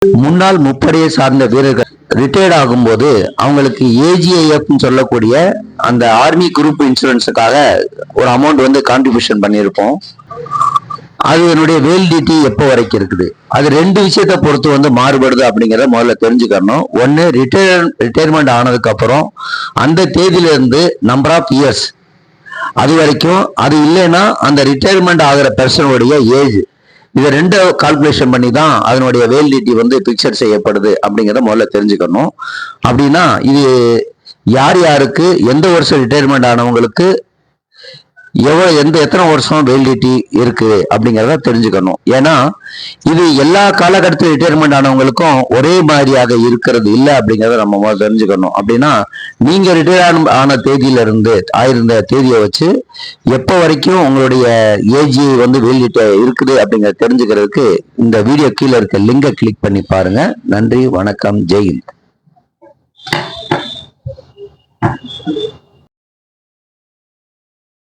முன்னாள் முப்படையை சார்ந்த வீரர்கள் ரிட்டையர்ட் ஆகும்போது அவங்களுக்கு ஏஜிஐஎஃப் சொல்லக்கூடிய அந்த ஆர்மி குரூப் இன்சூரன்ஸுக்காக ஒரு அமௌண்ட் வந்து கான்ட்ரிபியூஷன் பண்ணியிருப்போம். அது என்னுடைய வேலிடிட்டி எப்போ வரைக்கும் இருக்குது, அது ரெண்டு விஷயத்த பொறுத்து வந்து மாறுபடுது அப்படிங்கிறத முதல்ல தெரிஞ்சுக்கணும். ஒன்று, ரிட்டையர்மெண்ட் ஆனதுக்கு அப்புறம் அந்த தேதியிலிருந்து நம்பர் ஆஃப் இயர்ஸ் அது வரைக்கும், அது இல்லைன்னா அந்த ரிட்டையர்மெண்ட் ஆகிற பர்சனுடைய ஏஜ், இதை ரெண்டு கால்குலேஷன் பண்ணி தான் அதனுடைய வேலிடிட்டி வந்து பிக்சர் செய்யப்படுது அப்படிங்கிறத முதல்ல தெரிஞ்சுக்கணும். அப்படின்னா இது யார் யாருக்கு எந்த வருஷம் ரிட்டையர்மெண்ட் ஆனவங்களுக்கு எத்தனை வருஷம் வேலிடிட்டி இருக்கு அப்படிங்கிறத தெரிஞ்சுக்கணும். ஏன்னா இது எல்லா காலகட்டத்தில் ரிட்டையர்மெண்ட் ஆனவங்களுக்கும் ஒரே மாதிரியாக இருக்கிறது இல்லை அப்படிங்கிறத நம்ம தெரிஞ்சுக்கணும். அப்படின்னா நீங்க ரிட்டையர் ஆன தேதியில இருந்து ஆயிருந்த தேதியை வச்சு எப்போ வரைக்கும் உங்களுடைய ஏஜ் வந்து வேலிடிட்டி இருக்குது அப்படிங்கிறத தெரிஞ்சுக்கிறதுக்கு இந்த வீடியோ கீழே இருக்க லிங்கை கிளிக் பண்ணி பாருங்க. நன்றி, வணக்கம், ஜெய்ஹிந்த்.